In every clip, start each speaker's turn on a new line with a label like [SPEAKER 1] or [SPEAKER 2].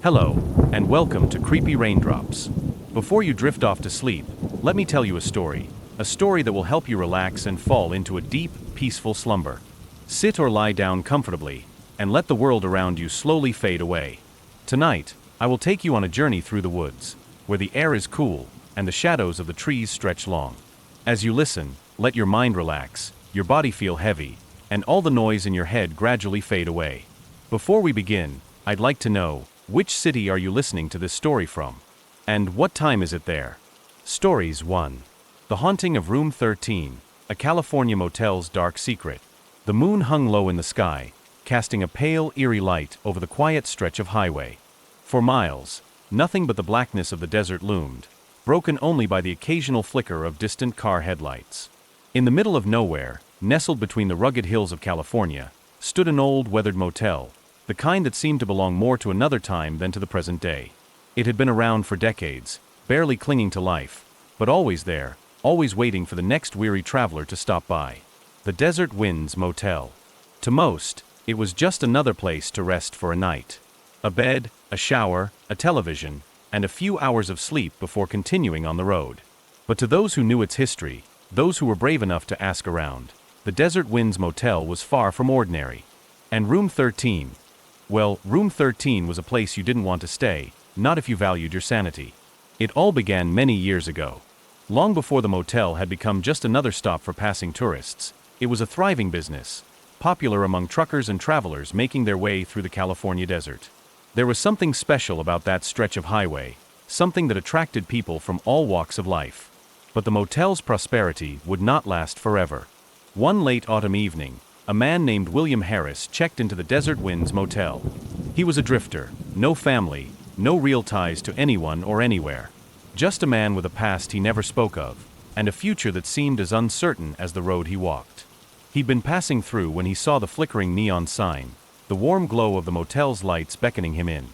[SPEAKER 1] Hello, and welcome to Creepy Raindrops. Before you drift off to sleep, let me tell you a story that will help you relax and fall into a deep, peaceful slumber. Sit or lie down comfortably, and let the world around you slowly fade away. Tonight, I will take you on a journey through the woods, where the air is cool, and the shadows of the trees stretch long. As you listen, let your mind relax, your body feel heavy, and all the noise in your head gradually fade away. Before we begin, I'd like to know, which city are you listening to this story from? And what time is it there? Stories 1. The Haunting of Room 13, a California motel's dark secret. The moon hung low in the sky, casting a pale, eerie light over the quiet stretch of highway. For miles, nothing but the blackness of the desert loomed, broken only by the occasional flicker of distant car headlights. In the middle of nowhere, nestled between the rugged hills of California, stood an old, weathered motel, the kind that seemed to belong more to another time than to the present day. It had been around for decades, barely clinging to life, but always there, always waiting for the next weary traveler to stop by. The Desert Winds Motel. To most, it was just another place to rest for a night. A bed, a shower, a television, and a few hours of sleep before continuing on the road. But to those who knew its history, those who were brave enough to ask around, the Desert Winds Motel was far from ordinary. And Room 13? Well, Room 13 was a place you didn't want to stay, not if you valued your sanity. It all began many years ago. Long before the motel had become just another stop for passing tourists, it was a thriving business, popular among truckers and travelers making their way through the California desert. There was something special about that stretch of highway, something that attracted people from all walks of life. But the motel's prosperity would not last forever. One late autumn evening, a man named William Harris checked into the Desert Winds Motel. He was a drifter, no family, no real ties to anyone or anywhere. Just a man with a past he never spoke of, and a future that seemed as uncertain as the road he walked. He'd been passing through when he saw the flickering neon sign, the warm glow of the motel's lights beckoning him in.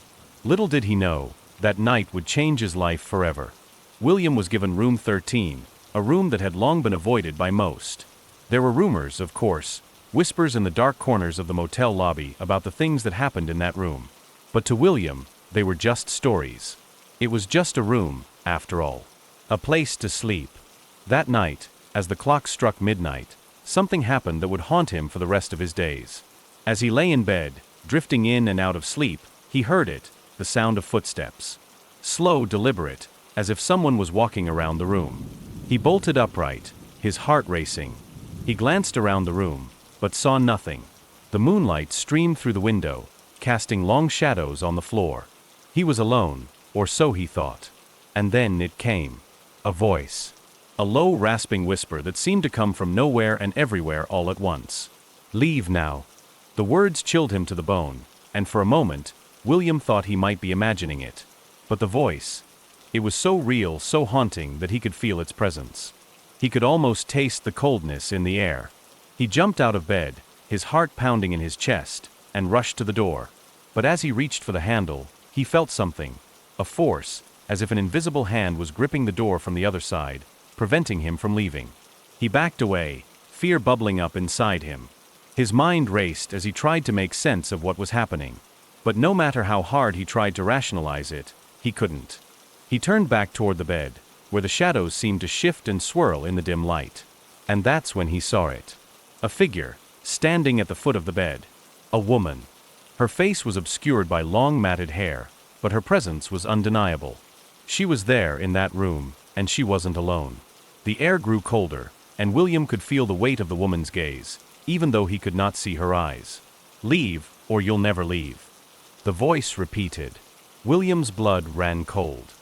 [SPEAKER 1] Little did he know, that night would change his life forever. William was given Room 13, a room that had long been avoided by most. There were rumors, of course, whispers in the dark corners of the motel lobby about the things that happened in that room. But to William, they were just stories. It was just a room, after all. A place to sleep. That night, as the clock struck midnight, something happened that would haunt him for the rest of his days. As he lay in bed, drifting in and out of sleep, he heard it, the sound of footsteps. Slow, deliberate, as if someone was walking around the room. He bolted upright, his heart racing. He glanced around the room, but saw nothing. The moonlight streamed through the window, casting long shadows on the floor. He was alone, or so he thought. And then it came. A voice. A low, rasping whisper that seemed to come from nowhere and everywhere all at once. "Leave now." The words chilled him to the bone, and for a moment, William thought he might be imagining it. But the voice, it was so real, so haunting that he could feel its presence. He could almost taste the coldness in the air. He jumped out of bed, his heart pounding in his chest, and rushed to the door. But as he reached for the handle, he felt something, a force, as if an invisible hand was gripping the door from the other side, preventing him from leaving. He backed away, fear bubbling up inside him. His mind raced as he tried to make sense of what was happening. But no matter how hard he tried to rationalize it, he couldn't. He turned back toward the bed, where the shadows seemed to shift and swirl in the dim light. And that's when he saw it. A figure, standing at the foot of the bed. A woman. Her face was obscured by long matted hair, but her presence was undeniable. She was there in that room, and she wasn't alone. The air grew colder, and William could feel the weight of the woman's gaze, even though he could not see her eyes. "Leave, or you'll never leave." The voice repeated. William's blood ran cold.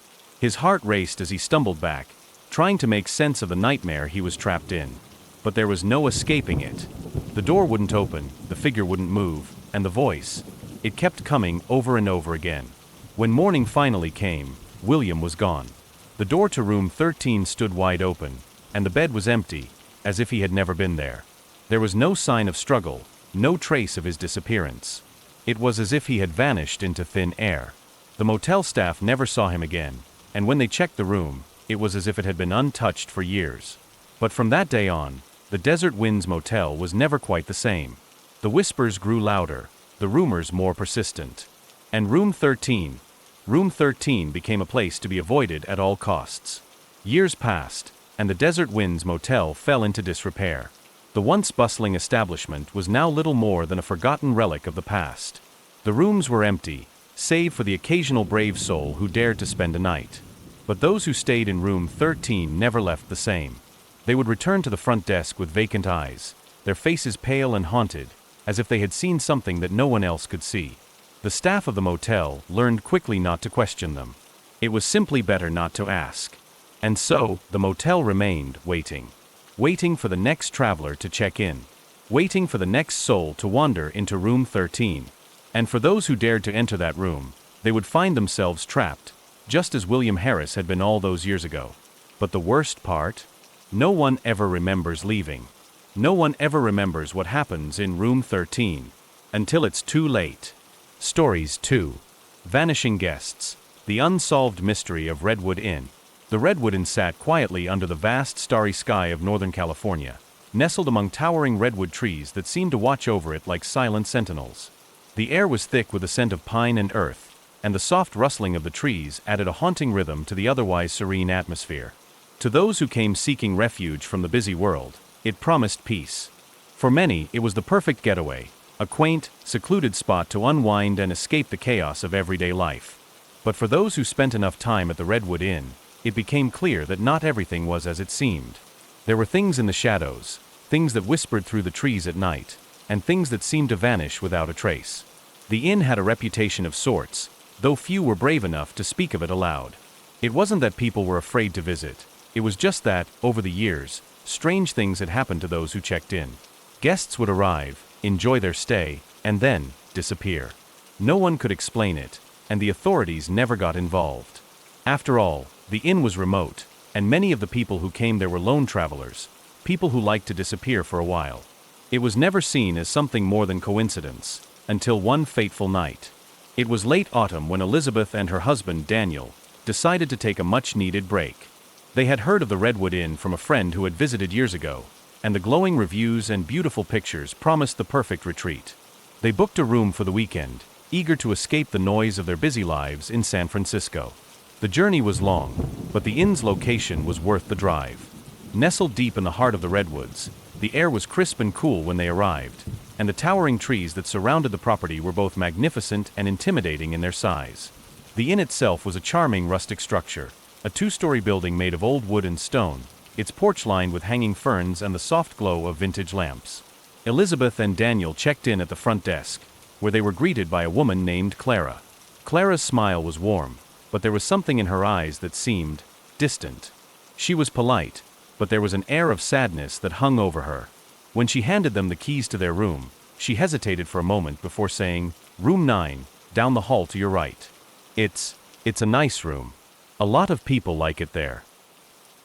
[SPEAKER 1] His heart raced as he stumbled back, trying to make sense of the nightmare he was trapped in. But there was no escaping it. The door wouldn't open, the figure wouldn't move, and the voice, it kept coming over and over again. When morning finally came, William was gone. The door to Room 13 stood wide open, and the bed was empty, as if he had never been there. There was no sign of struggle, no trace of his disappearance. It was as if he had vanished into thin air. The motel staff never saw him again, and when they checked the room, it was as if it had been untouched for years. But from that day on, the Desert Winds Motel was never quite the same. The whispers grew louder, the rumors more persistent. And Room 13, Room 13 became a place to be avoided at all costs. Years passed, and the Desert Winds Motel fell into disrepair. The once bustling establishment was now little more than a forgotten relic of the past. The rooms were empty, save for the occasional brave soul who dared to spend a night. But those who stayed in room 13 never left the same. They would return to the front desk with vacant eyes, their faces pale and haunted, as if they had seen something that no one else could see. The staff of the motel learned quickly not to question them. It was simply better not to ask. And so, the motel remained waiting. Waiting for the next traveler to check in. Waiting for the next soul to wander into room 13. And for those who dared to enter that room, they would find themselves trapped, just as William Harris had been all those years ago. But the worst part? No one ever remembers leaving. No one ever remembers what happens in room 13. Until it's too late. Stories 2. Vanishing Guests. The Unsolved Mystery of Redwood Inn. The Redwood Inn sat quietly under the vast starry sky of Northern California, nestled among towering redwood trees that seemed to watch over it like silent sentinels. The air was thick with the scent of pine and earth, and the soft rustling of the trees added a haunting rhythm to the otherwise serene atmosphere. To those who came seeking refuge from the busy world, it promised peace. For many, it was the perfect getaway, a quaint, secluded spot to unwind and escape the chaos of everyday life. But for those who spent enough time at the Redwood Inn, it became clear that not everything was as it seemed. There were things in the shadows, things that whispered through the trees at night, and things that seemed to vanish without a trace. The inn had a reputation of sorts, though few were brave enough to speak of it aloud. It wasn't that people were afraid to visit, it was just that, over the years, strange things had happened to those who checked in. Guests would arrive, enjoy their stay, and then disappear. No one could explain it, and the authorities never got involved. After all, the inn was remote, and many of the people who came there were lone travelers, people who liked to disappear for a while. It was never seen as something more than coincidence, until one fateful night. It was late autumn when Elizabeth and her husband Daniel decided to take a much-needed break. They had heard of the Redwood Inn from a friend who had visited years ago, and the glowing reviews and beautiful pictures promised the perfect retreat. They booked a room for the weekend, eager to escape the noise of their busy lives in San Francisco. The journey was long, but the inn's location was worth the drive. Nestled deep in the heart of the redwoods, the air was crisp and cool when they arrived, and the towering trees that surrounded the property were both magnificent and intimidating in their size. The inn itself was a charming rustic structure, a two-story building made of old wood and stone, its porch lined with hanging ferns and the soft glow of vintage lamps. Elizabeth and Daniel checked in at the front desk, where they were greeted by a woman named Clara. Clara's smile was warm, but there was something in her eyes that seemed distant. She was polite, but there was an air of sadness that hung over her. When she handed them the keys to their room, she hesitated for a moment before saying, "Room 9, down the hall to your right. It's a nice room. A lot of people like it there."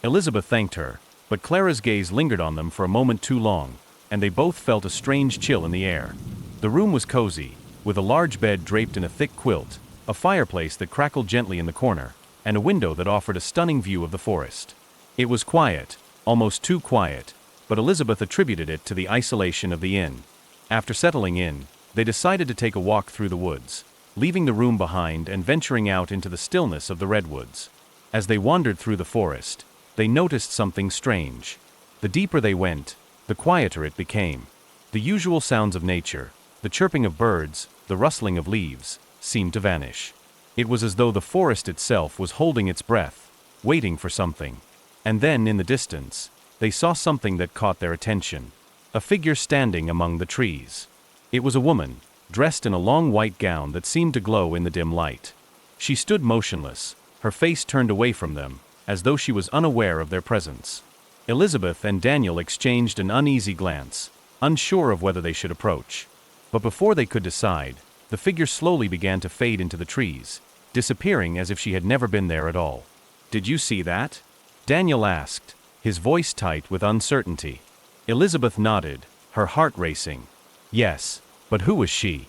[SPEAKER 1] Elizabeth thanked her, but Clara's gaze lingered on them for a moment too long, and they both felt a strange chill in the air. The room was cozy, with a large bed draped in a thick quilt, a fireplace that crackled gently in the corner, and a window that offered a stunning view of the forest. It was quiet, almost too quiet, but Elizabeth attributed it to the isolation of the inn. After settling in, they decided to take a walk through the woods, leaving the room behind and venturing out into the stillness of the redwoods. As they wandered through the forest, they noticed something strange. The deeper they went, the quieter it became. The usual sounds of nature, the chirping of birds, the rustling of leaves, seemed to vanish. It was as though the forest itself was holding its breath, waiting for something. And then, in the distance, they saw something that caught their attention. A figure standing among the trees. It was a woman, dressed in a long white gown that seemed to glow in the dim light. She stood motionless, her face turned away from them, as though she was unaware of their presence. Elizabeth and Daniel exchanged an uneasy glance, unsure of whether they should approach. But before they could decide, the figure slowly began to fade into the trees, disappearing as if she had never been there at all. "Did you see that?" Daniel asked, his voice tight with uncertainty. Elizabeth nodded, her heart racing. Yes, but who was she?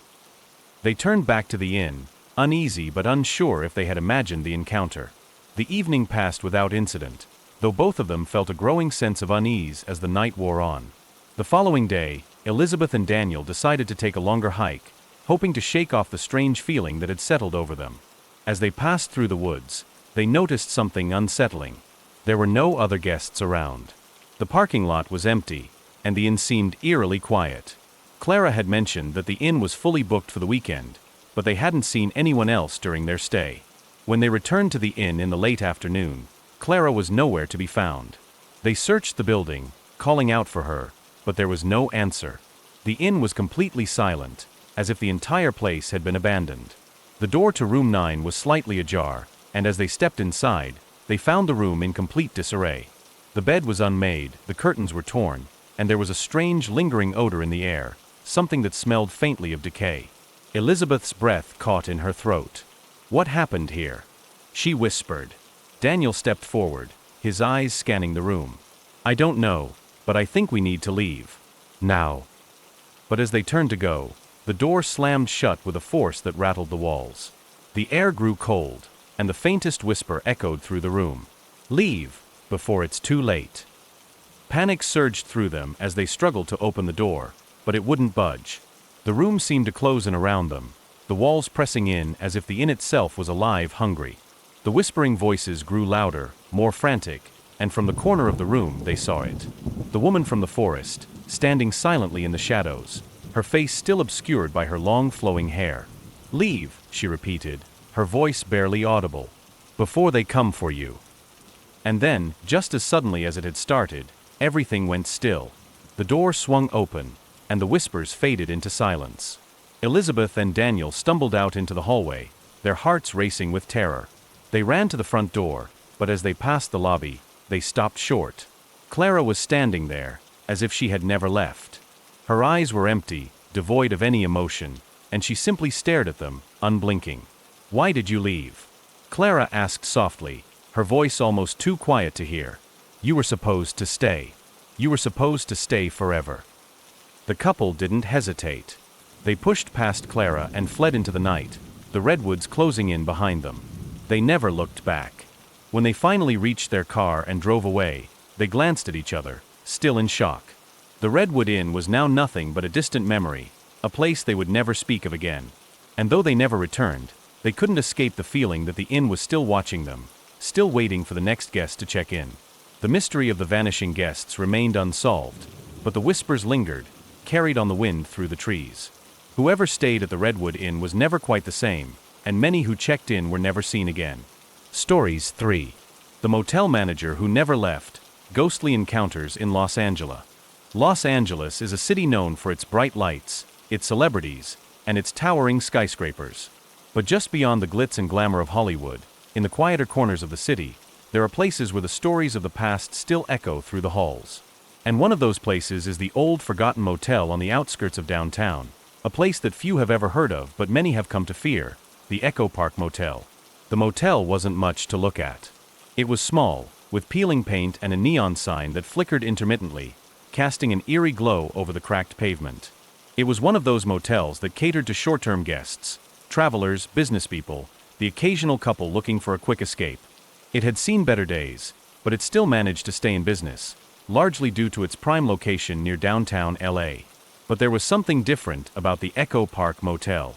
[SPEAKER 1] They turned back to the inn, uneasy but unsure if they had imagined the encounter. The evening passed without incident, though both of them felt a growing sense of unease as the night wore on. The following day, Elizabeth and Daniel decided to take a longer hike, hoping to shake off the strange feeling that had settled over them. As they passed through the woods, they noticed something unsettling. There were no other guests around. The parking lot was empty, and the inn seemed eerily quiet. Clara had mentioned that the inn was fully booked for the weekend, but they hadn't seen anyone else during their stay. When they returned to the inn in the late afternoon, Clara was nowhere to be found. They searched the building, calling out for her, but there was no answer. The inn was completely silent, as if the entire place had been abandoned. The door to room 9 was slightly ajar, and as they stepped inside, they found the room in complete disarray. The bed was unmade, the curtains were torn, and there was a strange lingering odor in the air, something that smelled faintly of decay. Elizabeth's breath caught in her throat. "What happened here?" she whispered. Daniel stepped forward, his eyes scanning the room. "I don't know, but I think we need to leave. Now." But as they turned to go, the door slammed shut with a force that rattled the walls. The air grew cold, and the faintest whisper echoed through the room. "Leave, before it's too late." Panic surged through them as they struggled to open the door, but it wouldn't budge. The room seemed to close in around them, the walls pressing in as if the inn itself was alive, hungry. The whispering voices grew louder, more frantic, and from the corner of the room they saw it. The woman from the forest, standing silently in the shadows, her face still obscured by her long flowing hair. "Leave," she repeated, her voice barely audible. "Before they come for you." And then, just as suddenly as it had started, everything went still. The door swung open, and the whispers faded into silence. Elizabeth and Daniel stumbled out into the hallway, their hearts racing with terror. They ran to the front door, but as they passed the lobby, they stopped short. Clara was standing there, as if she had never left. Her eyes were empty, devoid of any emotion, and she simply stared at them, unblinking. "Why did you leave?" Clara asked softly, her voice almost too quiet to hear. "You were supposed to stay. You were supposed to stay forever." The couple didn't hesitate. They pushed past Clara and fled into the night, the redwoods closing in behind them. They never looked back. When they finally reached their car and drove away, they glanced at each other, still in shock. The Redwood Inn was now nothing but a distant memory, a place they would never speak of again. And though they never returned, they couldn't escape the feeling that the inn was still watching them, still waiting for the next guest to check in. The mystery of the vanishing guests remained unsolved, but the whispers lingered, carried on the wind through the trees. Whoever stayed at the Redwood Inn was never quite the same, and many who checked in were never seen again. Stories 3. The Motel Manager Who Never Left, Ghostly Encounters in Los Angeles. Los Angeles is a city known for its bright lights, its celebrities, and its towering skyscrapers. But just beyond the glitz and glamour of Hollywood, in the quieter corners of the city, there are places where the stories of the past still echo through the halls. And one of those places is the old forgotten motel on the outskirts of downtown, a place that few have ever heard of but many have come to fear, the Echo Park Motel. The motel wasn't much to look at. It was small, with peeling paint and a neon sign that flickered intermittently, casting an eerie glow over the cracked pavement. It was one of those motels that catered to short-term guests, travelers, business people, the occasional couple looking for a quick escape. It had seen better days, but it still managed to stay in business, largely due to its prime location near downtown LA. But there was something different about the Echo Park Motel.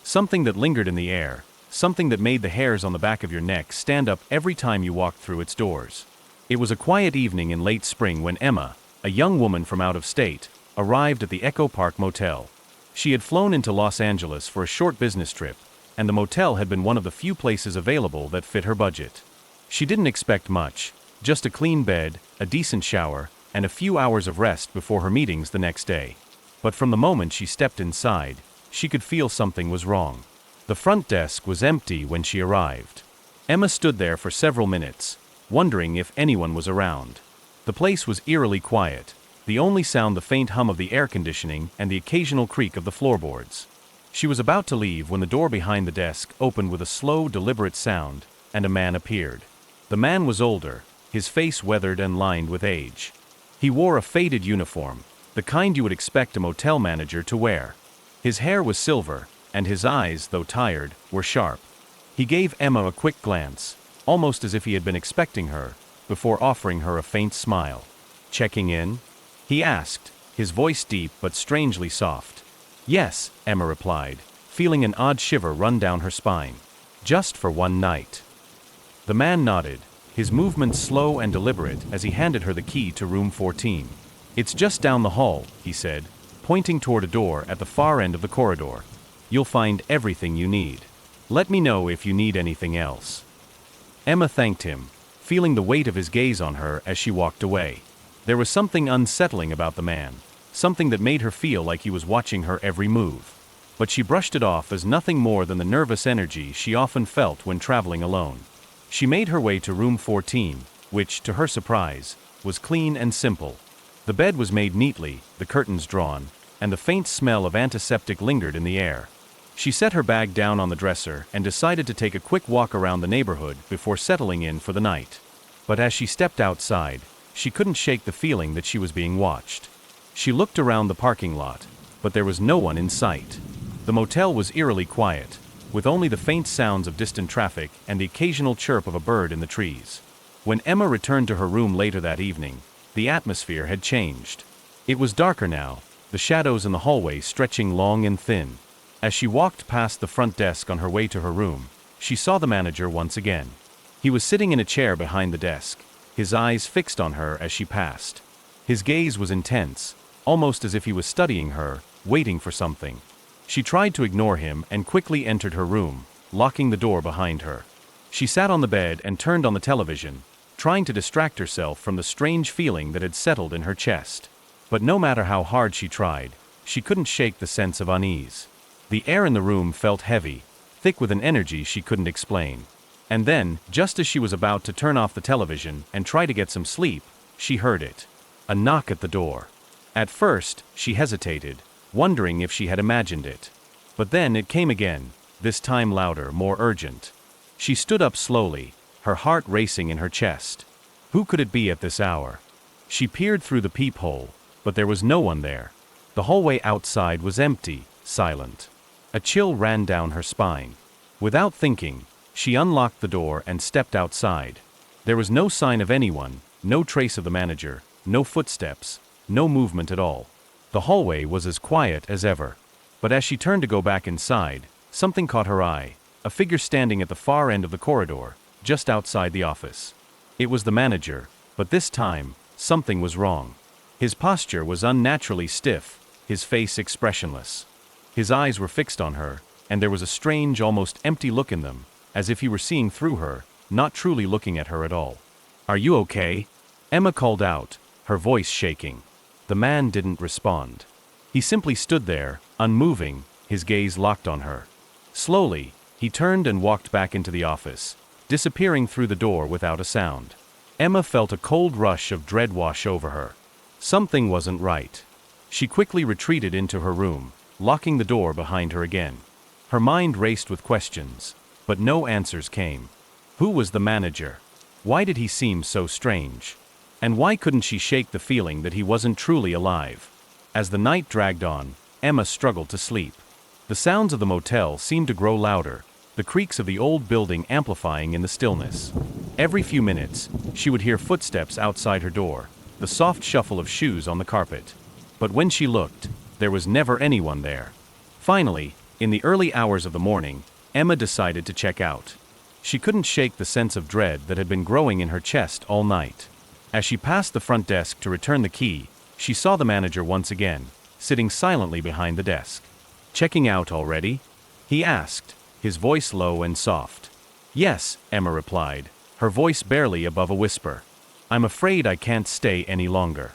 [SPEAKER 1] Something that lingered in the air, something that made the hairs on the back of your neck stand up every time you walked through its doors. It was a quiet evening in late spring when Emma, a young woman from out of state, arrived at the Echo Park Motel. She had flown into Los Angeles for a short business trip, and the motel had been one of the few places available that fit her budget. She didn't expect much, just a clean bed, a decent shower, and a few hours of rest before her meetings the next day. But from the moment she stepped inside, she could feel something was wrong. The front desk was empty when she arrived. Emma stood there for several minutes, wondering if anyone was around. The place was eerily quiet, the only sound the faint hum of the air conditioning and the occasional creak of the floorboards. She was about to leave when the door behind the desk opened with a slow, deliberate sound, and a man appeared. The man was older, his face weathered and lined with age. He wore a faded uniform, the kind you would expect a motel manager to wear. His hair was silver, and his eyes, though tired, were sharp. He gave Emma a quick glance, almost as if he had been expecting her, before offering her a faint smile. "Checking in?" he asked, his voice deep but strangely soft. "Yes," Emma replied, feeling an odd shiver run down her spine. Just for one night. The man nodded, his movements slow and deliberate as he handed her the key to room 14. It's just down the hall, he said, pointing toward a door at the far end of the corridor. You'll find everything you need. Let me know if you need anything else. Emma thanked him, feeling the weight of his gaze on her as she walked away. There was something unsettling about the man, something that made her feel like he was watching her every move. But she brushed it off as nothing more than the nervous energy she often felt when traveling alone. She made her way to room 14, which, to her surprise, was clean and simple. The bed was made neatly, the curtains drawn, and the faint smell of antiseptic lingered in the air. She set her bag down on the dresser and decided to take a quick walk around the neighborhood before settling in for the night. But as she stepped outside, she couldn't shake the feeling that she was being watched. She looked around the parking lot, but there was no one in sight. The motel was eerily quiet, with only the faint sounds of distant traffic and the occasional chirp of a bird in the trees. When Emma returned to her room later that evening, the atmosphere had changed. It was darker now, the shadows in the hallway stretching long and thin. As she walked past the front desk on her way to her room, she saw the manager once again. He was sitting in a chair behind the desk, his eyes fixed on her as she passed. His gaze was intense, almost as if he was studying her, waiting for something. She tried to ignore him and quickly entered her room, locking the door behind her. She sat on the bed and turned on the television, trying to distract herself from the strange feeling that had settled in her chest. But no matter how hard she tried, she couldn't shake the sense of unease. The air in the room felt heavy, thick with an energy she couldn't explain. And then, just as she was about to turn off the television and try to get some sleep, she heard it. A knock at the door. At first, she hesitated, wondering if she had imagined it. But then it came again, this time louder, more urgent. She stood up slowly, her heart racing in her chest. Who could it be at this hour? She peered through the peephole, but there was no one there. The hallway outside was empty, silent. A chill ran down her spine. Without thinking, she unlocked the door and stepped outside. There was no sign of anyone, no trace of the manager, no footsteps, no movement at all. The hallway was as quiet as ever. But as she turned to go back inside, something caught her eye, a figure standing at the far end of the corridor, just outside the office. It was the manager, but this time, something was wrong. His posture was unnaturally stiff, his face expressionless. His eyes were fixed on her, and there was a strange, almost empty look in them, as if he were seeing through her, not truly looking at her at all. "Are you okay?" Emma called out, her voice shaking. The man didn't respond. He simply stood there, unmoving, his gaze locked on her. Slowly, he turned and walked back into the office, disappearing through the door without a sound. Emma felt a cold rush of dread wash over her. Something wasn't right. She quickly retreated into her room, locking the door behind her again. Her mind raced with questions, but no answers came. Who was the manager? Why did he seem so strange? And why couldn't she shake the feeling that he wasn't truly alive? As the night dragged on, Emma struggled to sleep. The sounds of the motel seemed to grow louder, the creaks of the old building amplifying in the stillness. Every few minutes, she would hear footsteps outside her door, the soft shuffle of shoes on the carpet. But when she looked, there was never anyone there. Finally, in the early hours of the morning, Emma decided to check out. She couldn't shake the sense of dread that had been growing in her chest all night. As she passed the front desk to return the key, she saw the manager once again, sitting silently behind the desk. "Checking out already?" he asked, his voice low and soft. "Yes," Emma replied, her voice barely above a whisper. "I'm afraid I can't stay any longer."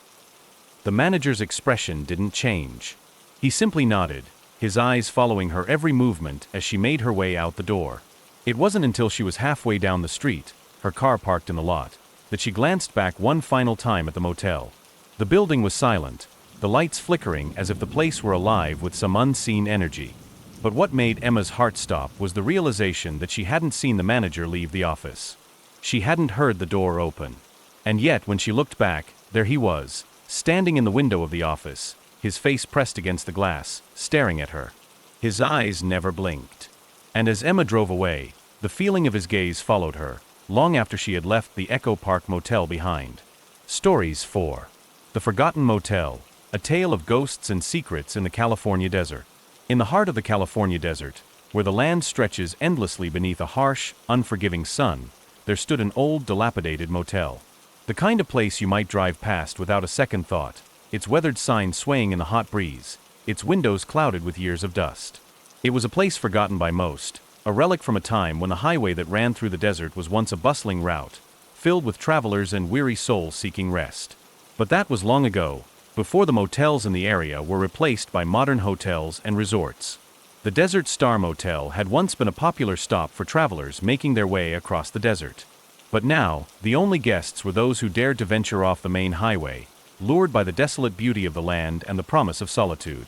[SPEAKER 1] The manager's expression didn't change. He simply nodded, his eyes following her every movement as she made her way out the door. It wasn't until she was halfway down the street, her car parked in the lot, that she glanced back one final time at the motel. The building was silent, the lights flickering as if the place were alive with some unseen energy. But what made Emma's heart stop was the realization that she hadn't seen the manager leave the office. She hadn't heard the door open. And yet, when she looked back, there he was, standing in the window of the office, his face pressed against the glass, staring at her. His eyes never blinked. And as Emma drove away, the feeling of his gaze followed her, long after she had left the Echo Park Motel behind. Stories 4. The Forgotten Motel, a tale of ghosts and secrets in the California desert. In the heart of the California desert, Where the land stretches endlessly beneath a harsh, unforgiving sun, there stood an old, dilapidated motel. The kind of place you might drive past without a second thought, its weathered sign swaying in the hot breeze, its windows clouded with years of dust. It was a place forgotten by most, a relic from a time when the highway that ran through the desert was once a bustling route, filled with travelers and weary souls seeking rest. But that was long ago, before the motels in the area were replaced by modern hotels and resorts. The Desert Star Motel had once been a popular stop for travelers making their way across the desert. But now, the only guests were those who dared to venture off the main highway, lured by the desolate beauty of the land and the promise of solitude.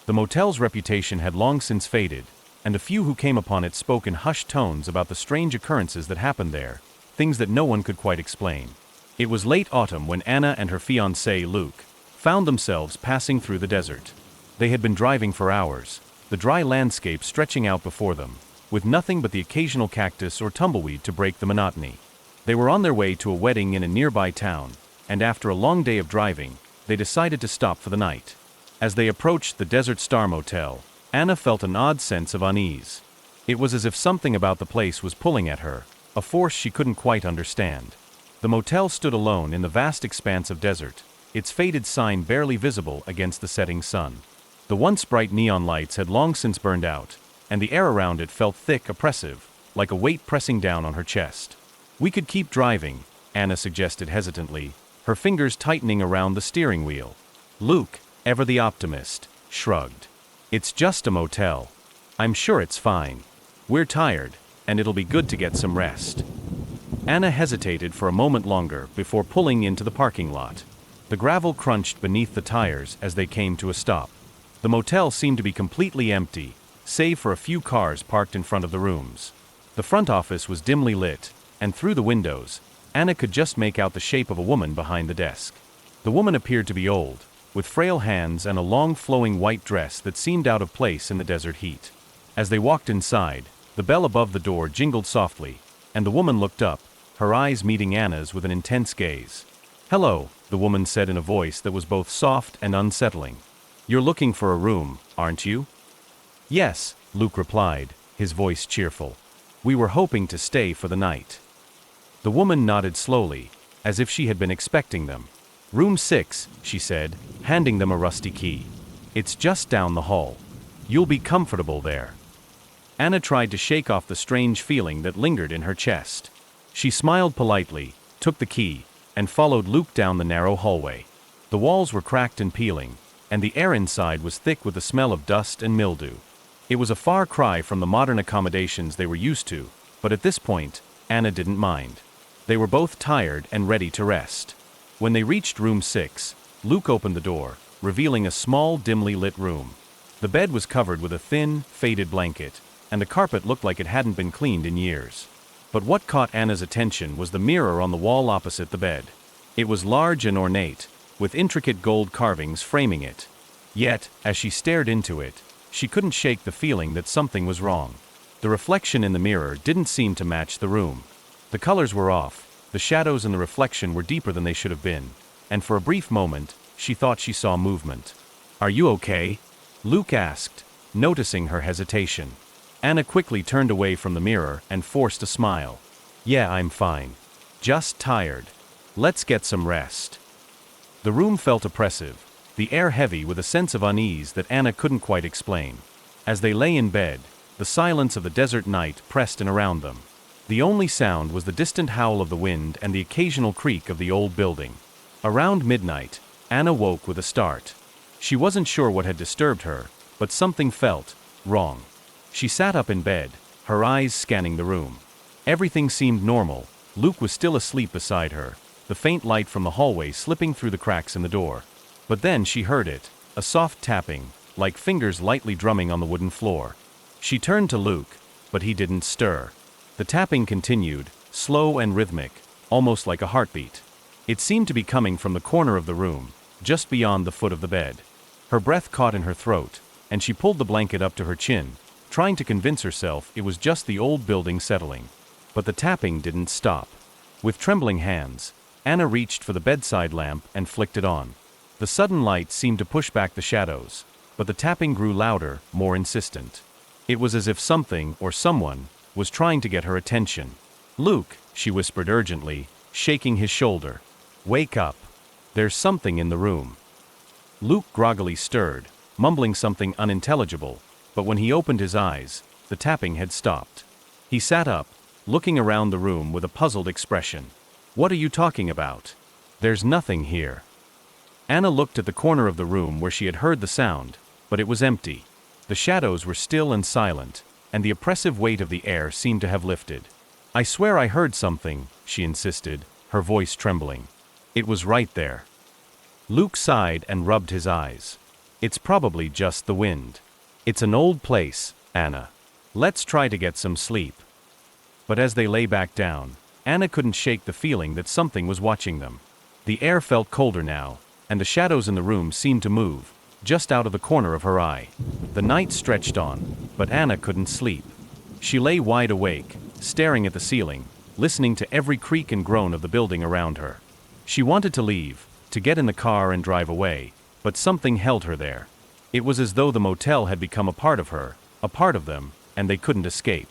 [SPEAKER 1] The motel's reputation had long since faded, and a few who came upon it spoke in hushed tones about the strange occurrences that happened there, things that no one could quite explain. It was late autumn when Anna and her fiancé, Luke, found themselves passing through the desert. They had been driving for hours, the dry landscape stretching out before them, with nothing but the occasional cactus or tumbleweed to break the monotony. They were on their way to a wedding in a nearby town, and after a long day of driving, they decided to stop for the night. As they approached the Desert Star Motel, Anna felt an odd sense of unease. It was as if something about the place was pulling at her, a force she couldn't quite understand. The motel stood alone in the vast expanse of desert, its faded sign barely visible against the setting sun. The once bright neon lights had long since burned out, and the air around it felt thick, oppressive, like a weight pressing down on her chest. "We could keep driving," Anna suggested hesitantly, her fingers tightening around the steering wheel. Luke, ever the optimist, shrugged. "It's just a motel. I'm sure it's fine. We're tired, and it'll be good to get some rest." Anna hesitated for a moment longer before pulling into the parking lot. The gravel crunched beneath the tires as they came to a stop. The motel seemed to be completely empty, save for a few cars parked in front of the rooms. The front office was dimly lit, and through the windows, Anna could just make out the shape of a woman behind the desk. The woman appeared to be old, with frail hands and a long flowing white dress that seemed out of place in the desert heat. As they walked inside, the bell above the door jingled softly, and the woman looked up, her eyes meeting Anna's with an intense gaze. "Hello," the woman said in a voice that was both soft and unsettling. "You're looking for a room, aren't you?" "Yes," Luke replied, his voice cheerful. "We were hoping to stay for the night." The woman nodded slowly, as if she had been expecting them. "Room 6, she said, handing them a rusty key. "It's just down the hall. You'll be comfortable there." Anna tried to shake off the strange feeling that lingered in her chest. She smiled politely, took the key, and followed Luke down the narrow hallway. The walls were cracked and peeling, and the air inside was thick with the smell of dust and mildew. It was a far cry from the modern accommodations they were used to, but at this point, Anna didn't mind. They were both tired and ready to rest. When they reached room 6, Luke opened the door, revealing a small, dimly lit room. The bed was covered with a thin, faded blanket, and the carpet looked like it hadn't been cleaned in years. But what caught Anna's attention was the mirror on the wall opposite the bed. It was large and ornate, with intricate gold carvings framing it. Yet, as she stared into it, she couldn't shake the feeling that something was wrong. The reflection in the mirror didn't seem to match the room. The colors were off, the shadows in the reflection were deeper than they should have been, and for a brief moment, she thought she saw movement. "Are you okay?" Luke asked, noticing her hesitation. Anna quickly turned away from the mirror and forced a smile. "Yeah, I'm fine. Just tired. Let's get some rest." The room felt oppressive, the air heavy with a sense of unease that Anna couldn't quite explain. As they lay in bed, the silence of the desert night pressed in around them. The only sound was the distant howl of the wind and the occasional creak of the old building. Around midnight, Anna woke with a start. She wasn't sure what had disturbed her, but something felt wrong. She sat up in bed, her eyes scanning the room. Everything seemed normal. Luke was still asleep beside her, the faint light from the hallway slipping through the cracks in the door. But then she heard it, a soft tapping, like fingers lightly drumming on the wooden floor. She turned to Luke, but he didn't stir. The tapping continued, slow and rhythmic, almost like a heartbeat. It seemed to be coming from the corner of the room, just beyond the foot of the bed. Her breath caught in her throat, and she pulled the blanket up to her chin, trying to convince herself it was just the old building settling. But the tapping didn't stop. With trembling hands, Anna reached for the bedside lamp and flicked it on. The sudden light seemed to push back the shadows, but the tapping grew louder, more insistent. It was as if something, or someone, was trying to get her attention. "Luke," she whispered urgently, shaking his shoulder. "Wake up. There's something in the room." Luke groggily stirred, mumbling something unintelligible, but when he opened his eyes, the tapping had stopped. He sat up, looking around the room with a puzzled expression. "What are you talking about? There's nothing here." Anna looked at the corner of the room where she had heard the sound, but it was empty. The shadows were still and silent, and the oppressive weight of the air seemed to have lifted. "I swear I heard something," she insisted, her voice trembling. "It was right there." Luke sighed and rubbed his eyes. "It's probably just the wind. It's an old place, Anna. Let's try to get some sleep." But as they lay back down, Anna couldn't shake the feeling that something was watching them. The air felt colder now, and the shadows in the room seemed to move, just out of the corner of her eye. The night stretched on, but Anna couldn't sleep. She lay wide awake, staring at the ceiling, listening to every creak and groan of the building around her. She wanted to leave, to get in the car and drive away, but something held her there. It was as though the motel had become a part of her, a part of them, and they couldn't escape.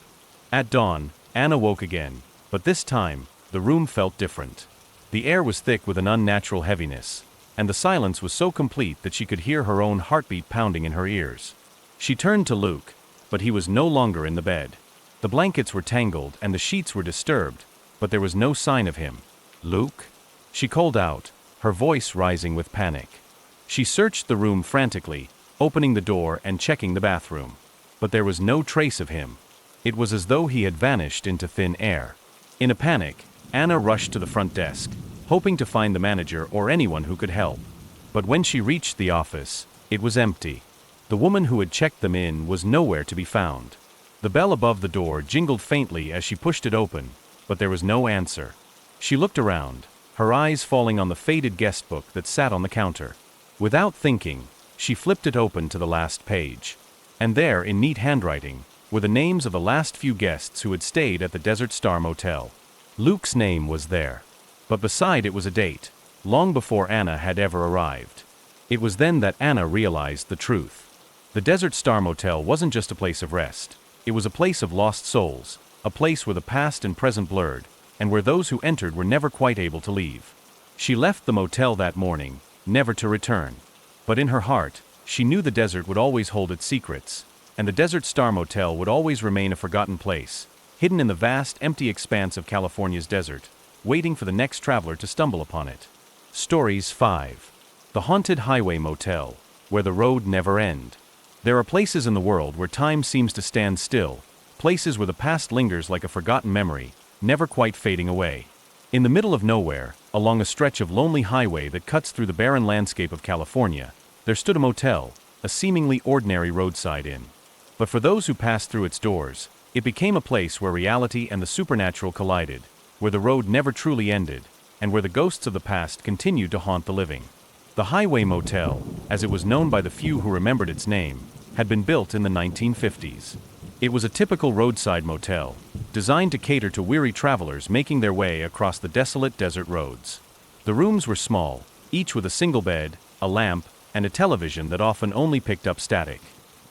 [SPEAKER 1] At dawn, Anna woke again, but this time, the room felt different. The air was thick with an unnatural heaviness, and the silence was so complete that she could hear her own heartbeat pounding in her ears. She turned to Luke, but he was no longer in the bed. The blankets were tangled and the sheets were disturbed, but there was no sign of him. "Luke?" she called out, her voice rising with panic. She searched the room frantically, opening the door and checking the bathroom. But there was no trace of him. It was as though he had vanished into thin air. In a panic, Anna rushed to the front desk, hoping to find the manager or anyone who could help. But when she reached the office, it was empty. The woman who had checked them in was nowhere to be found. The bell above the door jingled faintly as she pushed it open, but there was no answer. She looked around, her eyes falling on the faded guest book that sat on the counter. Without thinking, she flipped it open to the last page. And there, in neat handwriting, were the names of the last few guests who had stayed at the Desert Star Motel. Luke's name was there. But beside it was a date, long before Anna had ever arrived. It was then that Anna realized the truth. The Desert Star Motel wasn't just a place of rest. It was a place of lost souls, a place where the past and present blurred, and where those who entered were never quite able to leave. She left the motel that morning, never to return. But in her heart, she knew the desert would always hold its secrets, and the Desert Star Motel would always remain a forgotten place, hidden in the vast, empty expanse of California's desert, waiting for the next traveler to stumble upon it. Stories 5. The Haunted Highway Motel, where the road never ends. There are places in the world where time seems to stand still, places where the past lingers like a forgotten memory, never quite fading away. In the middle of nowhere, along a stretch of lonely highway that cuts through the barren landscape of California, there stood a motel, a seemingly ordinary roadside inn. But for those who passed through its doors, it became a place where reality and the supernatural collided, where the road never truly ended, and where the ghosts of the past continued to haunt the living. The Highway Motel, as it was known by the few who remembered its name, had been built in the 1950s. It was a typical roadside motel, designed to cater to weary travelers making their way across the desolate desert roads. The rooms were small, each with a single bed, a lamp, and a television that often only picked up static.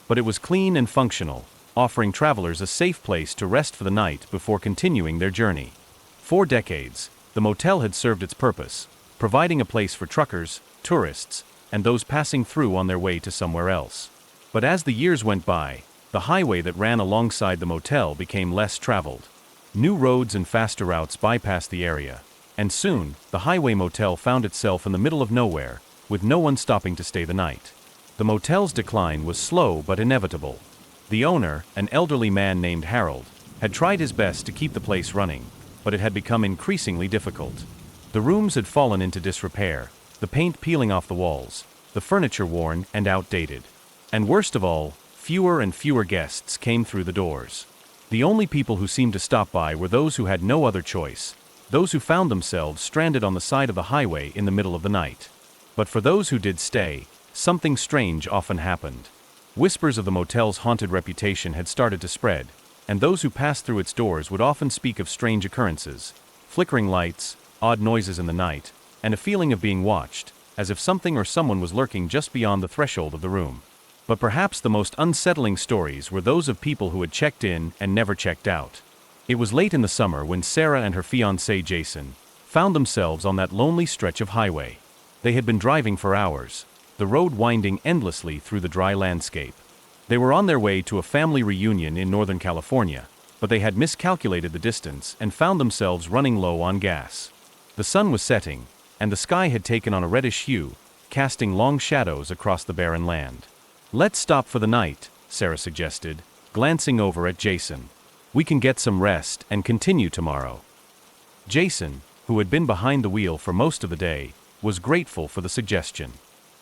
[SPEAKER 1] But it was clean and functional, offering travelers a safe place to rest for the night before continuing their journey. For decades, the motel had served its purpose, providing a place for truckers, tourists, and those passing through on their way to somewhere else. But as the years went by, the highway that ran alongside the motel became less traveled. New roads and faster routes bypassed the area, and soon, the Highway Motel found itself in the middle of nowhere, with no one stopping to stay the night. The motel's decline was slow but inevitable. The owner, an elderly man named Harold, had tried his best to keep the place running, but it had become increasingly difficult. The rooms had fallen into disrepair, the paint peeling off the walls, the furniture worn and outdated. And worst of all, fewer and fewer guests came through the doors. The only people who seemed to stop by were those who had no other choice, those who found themselves stranded on the side of the highway in the middle of the night. But for those who did stay, something strange often happened. Whispers of the motel's haunted reputation had started to spread, and those who passed through its doors would often speak of strange occurrences, flickering lights, odd noises in the night, and a feeling of being watched, as if something or someone was lurking just beyond the threshold of the room. But perhaps the most unsettling stories were those of people who had checked in and never checked out. It was late in the summer when Sarah and her fiancé Jason found themselves on that lonely stretch of highway. They had been driving for hours, the road winding endlessly through the dry landscape. They were on their way to a family reunion in Northern California, but they had miscalculated the distance and found themselves running low on gas. The sun was setting, and the sky had taken on a reddish hue, casting long shadows across the barren land. "Let's stop for the night," Sarah suggested, glancing over at Jason. "We can get some rest and continue tomorrow." Jason, who had been behind the wheel for most of the day, was grateful for the suggestion.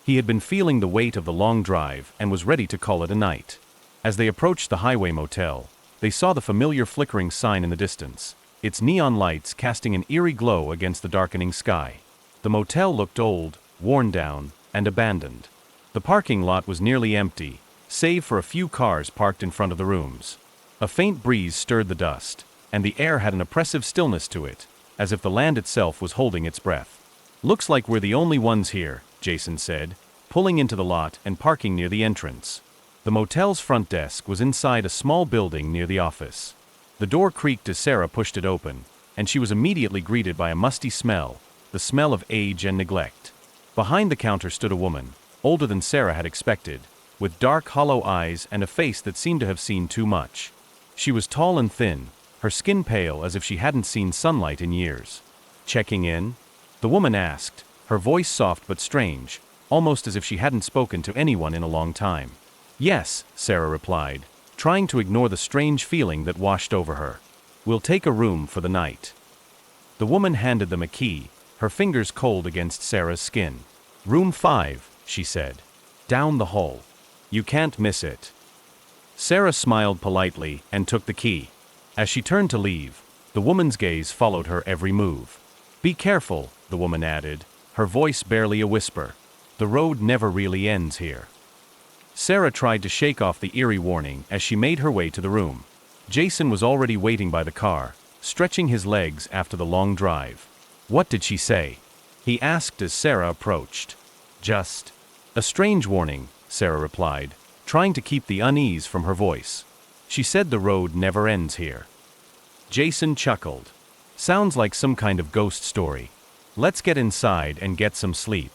[SPEAKER 1] He had been feeling the weight of the long drive and was ready to call it a night. As they approached the highway motel, they saw the familiar flickering sign in the distance, its neon lights casting an eerie glow against the darkening sky. The motel looked old, worn down, and abandoned. The parking lot was nearly empty, save for a few cars parked in front of the rooms. A faint breeze stirred the dust, and the air had an oppressive stillness to it, as if the land itself was holding its breath. "Looks like we're the only ones here," Jason said, pulling into the lot and parking near the entrance. The motel's front desk was inside a small building near the office. The door creaked as Sarah pushed it open, and she was immediately greeted by a musty smell, the smell of age and neglect. Behind the counter stood a woman, older than Sarah had expected, with dark, hollow eyes and a face that seemed to have seen too much. She was tall and thin, her skin pale as if she hadn't seen sunlight in years. "Checking in?" the woman asked, her voice soft but strange, almost as if she hadn't spoken to anyone in a long time. "Yes," Sarah replied, trying to ignore the strange feeling that washed over her. "We'll take a room for the night." The woman handed them a key, her fingers cold against Sarah's skin. "Room 5, she said. "Down the hall. You can't miss it." Sarah smiled politely and took the key. As she turned to leave, the woman's gaze followed her every move. "Be careful," the woman added, her voice barely a whisper. "The road never really ends here." Sarah tried to shake off the eerie warning as she made her way to the room. Jason was already waiting by the car, stretching his legs after the long drive. "What did she say?" he asked as Sarah approached. "Just a strange warning," Sarah replied, trying to keep the unease from her voice. "She said the road never ends here." Jason chuckled. "Sounds like some kind of ghost story. Let's get inside and get some sleep."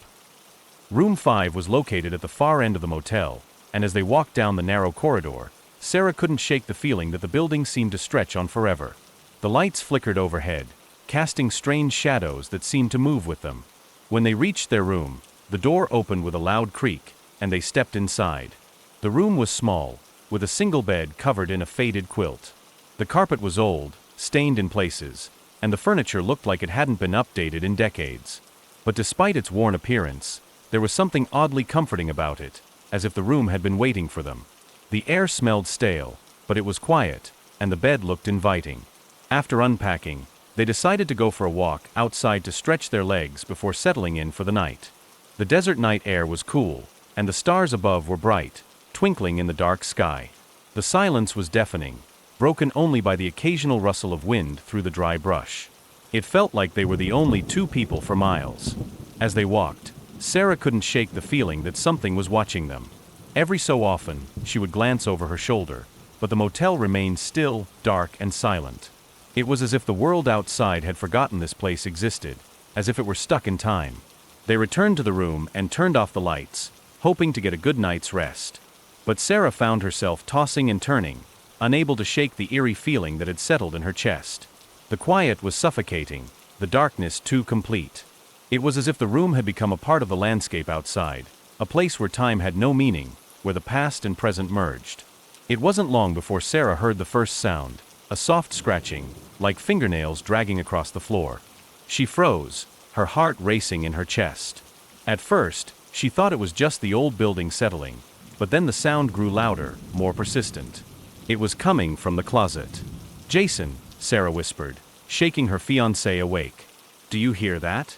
[SPEAKER 1] Room 5 was located at the far end of the motel, and as they walked down the narrow corridor, Sarah couldn't shake the feeling that the building seemed to stretch on forever. The lights flickered overhead, casting strange shadows that seemed to move with them. When they reached their room, the door opened with a loud creak, and they stepped inside. The room was small, with a single bed covered in a faded quilt. The carpet was old, stained in places, and the furniture looked like it hadn't been updated in decades. But despite its worn appearance, there was something oddly comforting about it, as if the room had been waiting for them. The air smelled stale, but it was quiet, and the bed looked inviting. After unpacking, they decided to go for a walk outside to stretch their legs before settling in for the night. The desert night air was cool, and the stars above were bright, twinkling in the dark sky. The silence was deafening, broken only by the occasional rustle of wind through the dry brush. It felt like they were the only two people for miles. As they walked, Sarah couldn't shake the feeling that something was watching them. Every so often, she would glance over her shoulder, but the motel remained still, dark, and silent. It was as if the world outside had forgotten this place existed, as if it were stuck in time. They returned to the room and turned off the lights, hoping to get a good night's rest. But Sarah found herself tossing and turning, unable to shake the eerie feeling that had settled in her chest. The quiet was suffocating, the darkness too complete. It was as if the room had become a part of the landscape outside, a place where time had no meaning, where the past and present merged. It wasn't long before Sarah heard the first sound, a soft scratching, like fingernails dragging across the floor. She froze, her heart racing in her chest. At first, she thought it was just the old building settling, but then the sound grew louder, more persistent. It was coming from the closet. "Jason," Sarah whispered, shaking her fiancé awake. "Do you hear that?"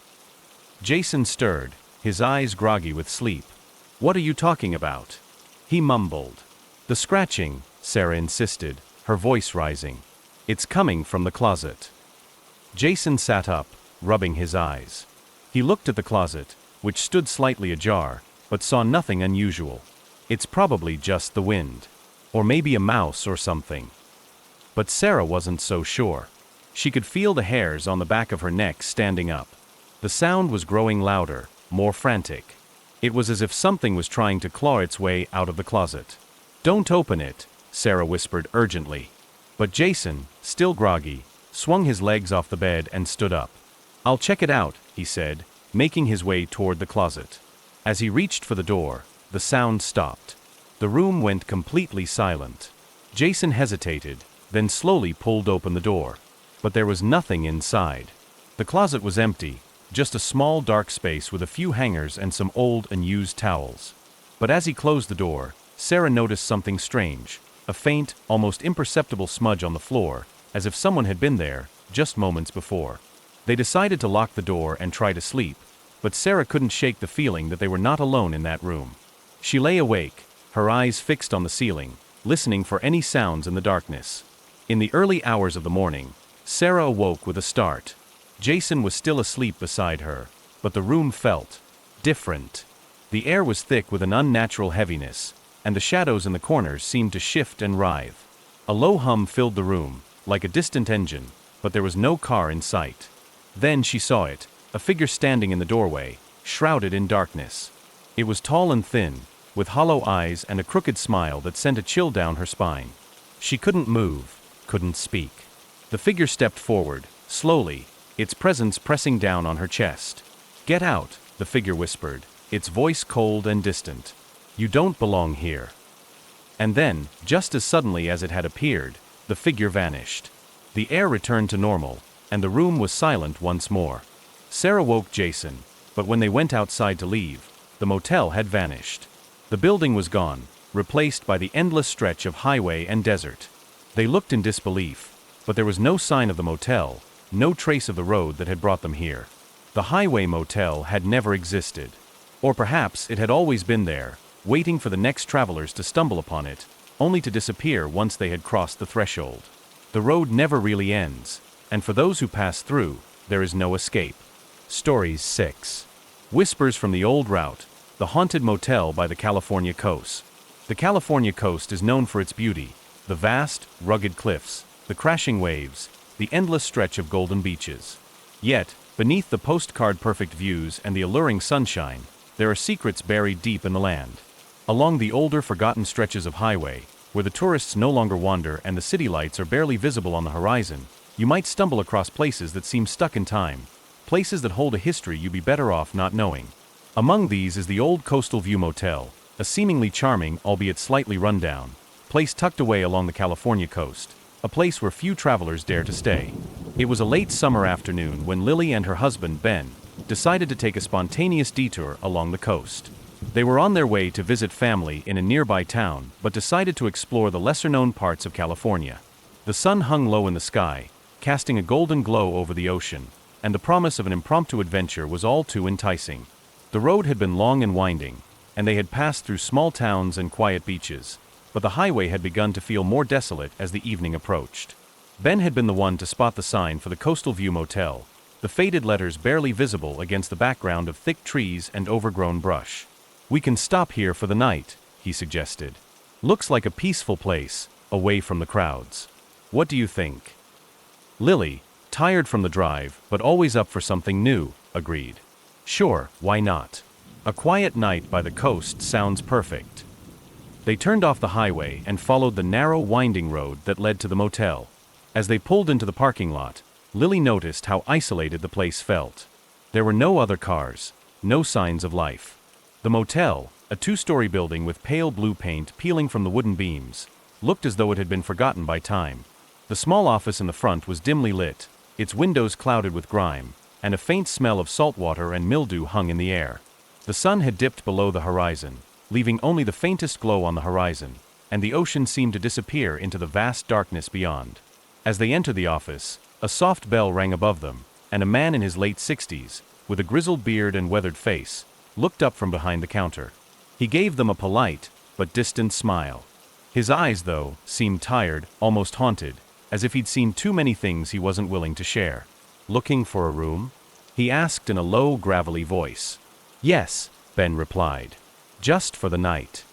[SPEAKER 1] Jason stirred, his eyes groggy with sleep. "What are you talking about?" he mumbled. "The scratching," Sarah insisted, her voice rising. "It's coming from the closet." Jason sat up, rubbing his eyes. He looked at the closet, which stood slightly ajar, but saw nothing unusual. It's probably just the wind. Or maybe a mouse or something. But Sarah wasn't so sure. She could feel the hairs on the back of her neck standing up. The sound was growing louder, more frantic. It was as if something was trying to claw its way out of the closet. "Don't open it," Sarah whispered urgently. But Jason, still groggy, swung his legs off the bed and stood up. "I'll check it out," he said, making his way toward the closet. As he reached for the door, the sound stopped. The room went completely silent. Jason hesitated, then slowly pulled open the door. But there was nothing inside. The closet was empty, just a small dark space with a few hangers and some old and used towels. But as he closed the door, Sarah noticed something strange, a faint, almost imperceptible smudge on the floor, as if someone had been there, just moments before. They decided to lock the door and try to sleep, but Sarah couldn't shake the feeling that they were not alone in that room. She lay awake, her eyes fixed on the ceiling, listening for any sounds in the darkness. In the early hours of the morning, Sarah awoke with a start. Jason was still asleep beside her, but the room felt different. The air was thick with an unnatural heaviness, and the shadows in the corners seemed to shift and writhe. A low hum filled the room, like a distant engine, but there was no car in sight. Then she saw it, a figure standing in the doorway, shrouded in darkness. It was tall and thin, with hollow eyes and a crooked smile that sent a chill down her spine. She couldn't move, couldn't speak. The figure stepped forward, slowly, its presence pressing down on her chest. "Get out," the figure whispered, its voice cold and distant. "You don't belong here." And then, just as suddenly as it had appeared, the figure vanished. The air returned to normal, and the room was silent once more. Sarah woke Jason, but when they went outside to leave, the motel had vanished. The building was gone, replaced by the endless stretch of highway and desert. They looked in disbelief, but there was no sign of the motel, no trace of the road that had brought them here. The highway motel had never existed. Or perhaps it had always been there, waiting for the next travelers to stumble upon it, only to disappear once they had crossed the threshold. The road never really ends, and for those who pass through, there is no escape. Stories 6. Whispers from the Old Route, the haunted motel by the California coast. The California coast is known for its beauty, the vast, rugged cliffs, the crashing waves, the endless stretch of golden beaches. Yet, beneath the postcard-perfect views and the alluring sunshine, there are secrets buried deep in the land. Along the older, forgotten stretches of highway, where the tourists no longer wander and the city lights are barely visible on the horizon, you might stumble across places that seem stuck in time, places that hold a history you'd be better off not knowing. Among these is the old Coastal View Motel, a seemingly charming, albeit slightly rundown, place tucked away along the California coast, a place where few travelers dare to stay. It was a late summer afternoon when Lily and her husband, Ben, decided to take a spontaneous detour along the coast. They were on their way to visit family in a nearby town, but decided to explore the lesser-known parts of California. The sun hung low in the sky, casting a golden glow over the ocean, and the promise of an impromptu adventure was all too enticing. The road had been long and winding, and they had passed through small towns and quiet beaches, but the highway had begun to feel more desolate as the evening approached. Ben had been the one to spot the sign for the Coastal View Motel, the faded letters barely visible against the background of thick trees and overgrown brush. "We can stop here for the night," he suggested. "Looks like a peaceful place, away from the crowds. What do you think?" Lily, tired from the drive but always up for something new, agreed. "Sure, why not? A quiet night by the coast sounds perfect." They turned off the highway and followed the narrow, winding road that led to the motel. As they pulled into the parking lot, Lily noticed how isolated the place felt. There were no other cars, no signs of life. The motel, a two-story building with pale blue paint peeling from the wooden beams, looked as though it had been forgotten by time. The small office in the front was dimly lit, its windows clouded with grime, and a faint smell of salt water and mildew hung in the air. The sun had dipped below the horizon, leaving only the faintest glow on the horizon, and the ocean seemed to disappear into the vast darkness beyond. As they entered the office, a soft bell rang above them, and a man in his late 60s, with a grizzled beard and weathered face, looked up from behind the counter. He gave them a polite, but distant smile. His eyes, though, seemed tired, almost haunted, as if he'd seen too many things he wasn't willing to share. "Looking for a room?" he asked in a low, gravelly voice. "Yes," Ben replied. "Just for the night."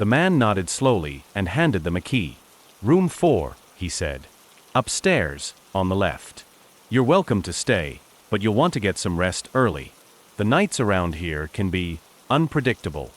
[SPEAKER 1] The man nodded slowly and handed them a key. "Room 4, he said. "Upstairs, on the left. You're welcome to stay, but you'll want to get some rest early. The nights around here can be unpredictable."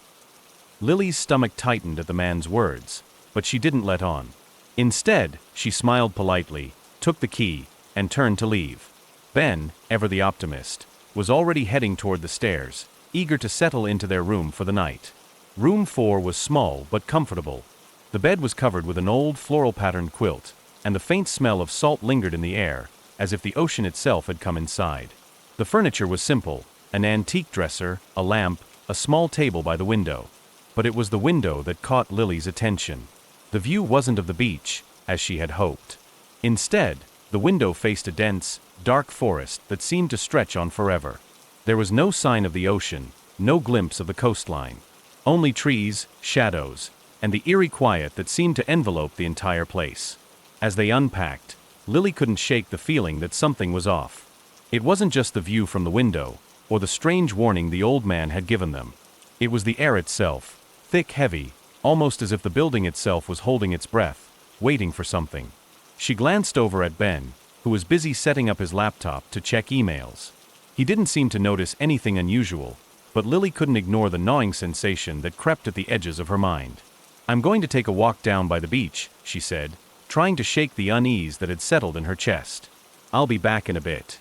[SPEAKER 1] Lily's stomach tightened at the man's words, but she didn't let on. Instead, she smiled politely, took the key, and turned to leave. Ben, ever the optimist, was already heading toward the stairs, eager to settle into their room for the night. Room 4 was small but comfortable. The bed was covered with an old floral-patterned quilt, and the faint smell of salt lingered in the air, as if the ocean itself had come inside. The furniture was simple, an antique dresser, a lamp, a small table by the window. But it was the window that caught Lily's attention. The view wasn't of the beach, as she had hoped. Instead, the window faced a dense, dark forest that seemed to stretch on forever. There was no sign of the ocean, no glimpse of the coastline. Only trees, shadows, and the eerie quiet that seemed to envelope the entire place. As they unpacked, Lily couldn't shake the feeling that something was off. It wasn't just the view from the window, or the strange warning the old man had given them. It was the air itself, thick, heavy, almost as if the building itself was holding its breath, waiting for something. She glanced over at Ben, who was busy setting up his laptop to check emails. He didn't seem to notice anything unusual, but Lily couldn't ignore the gnawing sensation that crept at the edges of her mind. "I'm going to take a walk down by the beach," she said, trying to shake the unease that had settled in her chest. "I'll be back in a bit."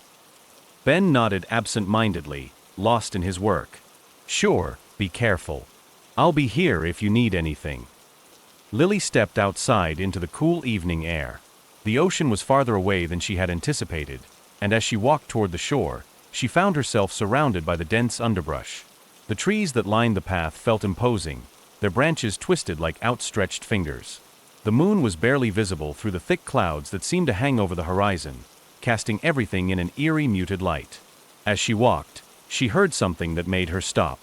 [SPEAKER 1] Ben nodded absent-mindedly, lost in his work. "Sure, be careful. I'll be here if you need anything." Lily stepped outside into the cool evening air. The ocean was farther away than she had anticipated, and as she walked toward the shore, she found herself surrounded by the dense underbrush. The trees that lined the path felt imposing, their branches twisted like outstretched fingers. The moon was barely visible through the thick clouds that seemed to hang over the horizon, casting everything in an eerie, muted light. As she walked, she heard something that made her stop.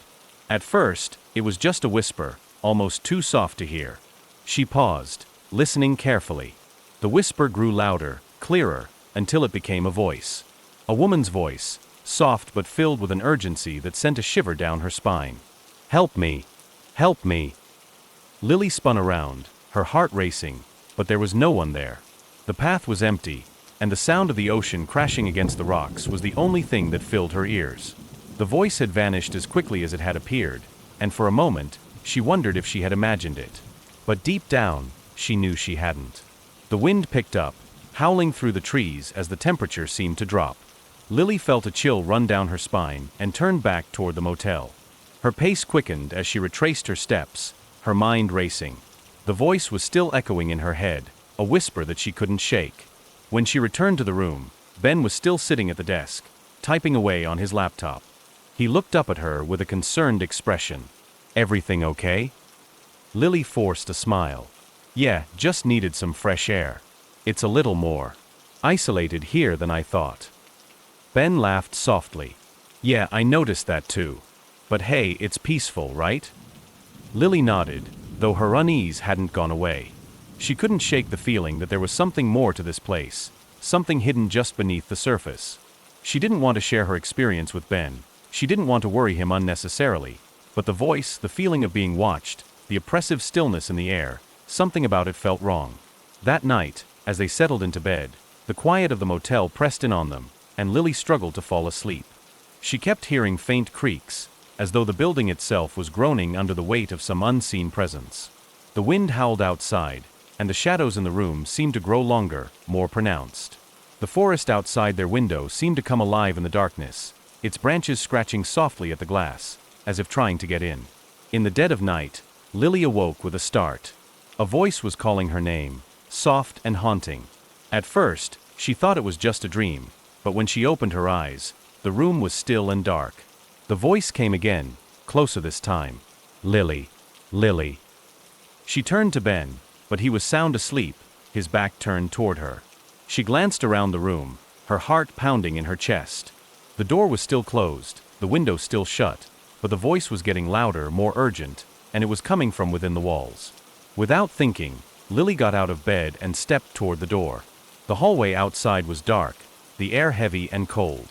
[SPEAKER 1] At first, it was just a whisper, almost too soft to hear. She paused, listening carefully. The whisper grew louder, clearer, until it became a voice. A woman's voice, soft but filled with an urgency that sent a shiver down her spine. "Help me! Help me!" Lily spun around, her heart racing, but there was no one there. The path was empty, and the sound of the ocean crashing against the rocks was the only thing that filled her ears. The voice had vanished as quickly as it had appeared, and for a moment, she wondered if she had imagined it. But deep down, she knew she hadn't. The wind picked up, howling through the trees as the temperature seemed to drop. Lily felt a chill run down her spine and turned back toward the motel. Her pace quickened as she retraced her steps, her mind racing. The voice was still echoing in her head, a whisper that she couldn't shake. When she returned to the room, Ben was still sitting at the desk, typing away on his laptop. He looked up at her with a concerned expression. "Everything okay?" Lily forced a smile. "Yeah, just needed some fresh air. It's a little more isolated here than I thought." Ben laughed softly. "Yeah, I noticed that too. But hey, it's peaceful, right?" Lily nodded, though her unease hadn't gone away. She couldn't shake the feeling that there was something more to this place, something hidden just beneath the surface. She didn't want to share her experience with Ben. She didn't want to worry him unnecessarily. But the voice, the feeling of being watched, the oppressive stillness in the air, something about it felt wrong. That night, as they settled into bed, the quiet of the motel pressed in on them, and Lily struggled to fall asleep. She kept hearing faint creaks, as though the building itself was groaning under the weight of some unseen presence. The wind howled outside, and the shadows in the room seemed to grow longer, more pronounced. The forest outside their window seemed to come alive in the darkness, its branches scratching softly at the glass, as if trying to get in. In the dead of night, Lily awoke with a start. A voice was calling her name, soft and haunting. At first, she thought it was just a dream, but when she opened her eyes, the room was still and dark. The voice came again, closer this time. "Lily, Lily." She turned to Ben, but he was sound asleep, his back turned toward her. She glanced around the room, her heart pounding in her chest. The door was still closed, the window still shut, but the voice was getting louder, more urgent, and it was coming from within the walls. Without thinking, Lily got out of bed and stepped toward the door. The hallway outside was dark, the air heavy and cold.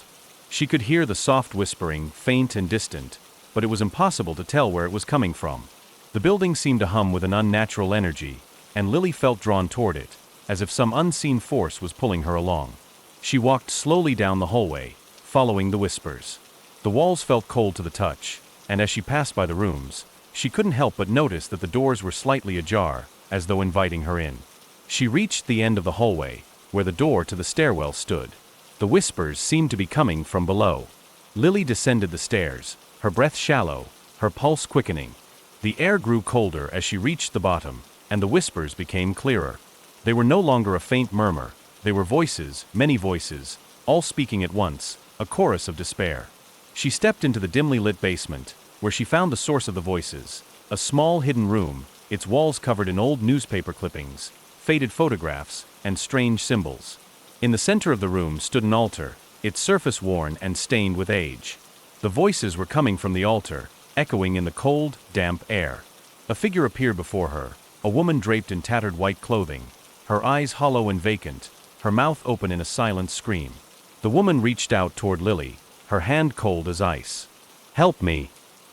[SPEAKER 1] She could hear the soft whispering, faint and distant, but it was impossible to tell where it was coming from. The building seemed to hum with an unnatural energy, and Lily felt drawn toward it, as if some unseen force was pulling her along. She walked slowly down the hallway, following the whispers. The walls felt cold to the touch, and as she passed by the rooms, she couldn't help but notice that the doors were slightly ajar, as though inviting her in. She reached the end of the hallway, where the door to the stairwell stood. The whispers seemed to be coming from below. Lily descended the stairs, her breath shallow, her pulse quickening. The air grew colder as she reached the bottom, and the whispers became clearer. They were no longer a faint murmur, they were voices, many voices, all speaking at once, a chorus of despair. She stepped into the dimly lit basement, where she found the source of the voices, a small hidden room, its walls covered in old newspaper clippings, faded photographs, and strange symbols. In the center of the room stood an altar, its surface worn and stained with age. The voices were coming from the altar, echoing in the cold, damp air. A figure appeared before her, a woman draped in tattered white clothing, her eyes hollow and vacant, her mouth open in a silent scream. The woman reached out toward Lily, her hand cold as ice. "Help me!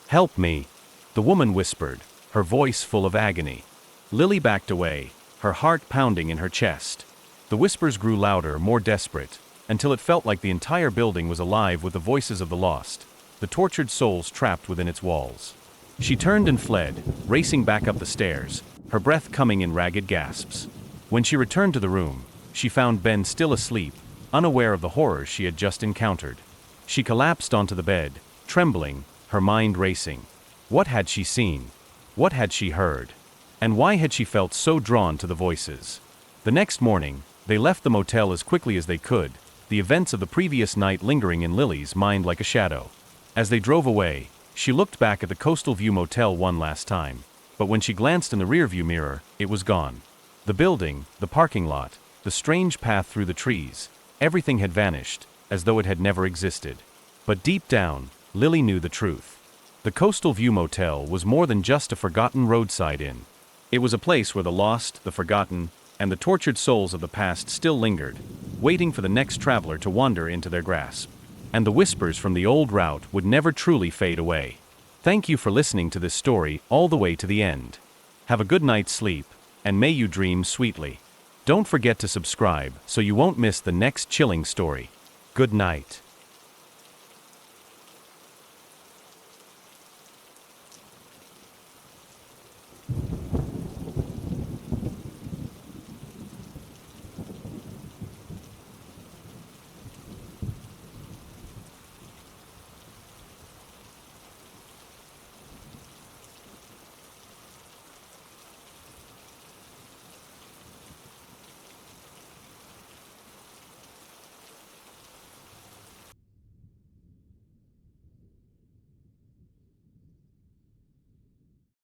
[SPEAKER 1] Help me!" the woman whispered, her voice full of agony. Lily backed away, her heart pounding in her chest. The whispers grew louder, more desperate, until it felt like the entire building was alive with the voices of the lost, the tortured souls trapped within its walls. She turned and fled, racing back up the stairs, her breath coming in ragged gasps. When she returned to the room, she found Ben still asleep, unaware of the horrors she had just encountered. She collapsed onto the bed, trembling, her mind racing. What had she seen? What had she heard? And why had she felt so drawn to the voices? The next morning, they left the motel as quickly as they could, the events of the previous night lingering in Lily's mind like a shadow. As they drove away, she looked back at the Coastal View Motel one last time, but when she glanced in the rearview mirror, it was gone. The building, the parking lot, the strange path through the trees, everything had vanished, as though it had never existed. But deep down, Lily knew the truth. The Coastal View Motel was more than just a forgotten roadside inn. It was a place where the lost, the forgotten, and the tortured souls of the past still lingered, waiting for the next traveler to wander into their grasp. And the whispers from the old route would never truly fade away. Thank you for listening to this story all the way to the end. Have a good night's sleep, and may you dream sweetly. Don't forget to subscribe so you won't miss the next chilling story. Good night.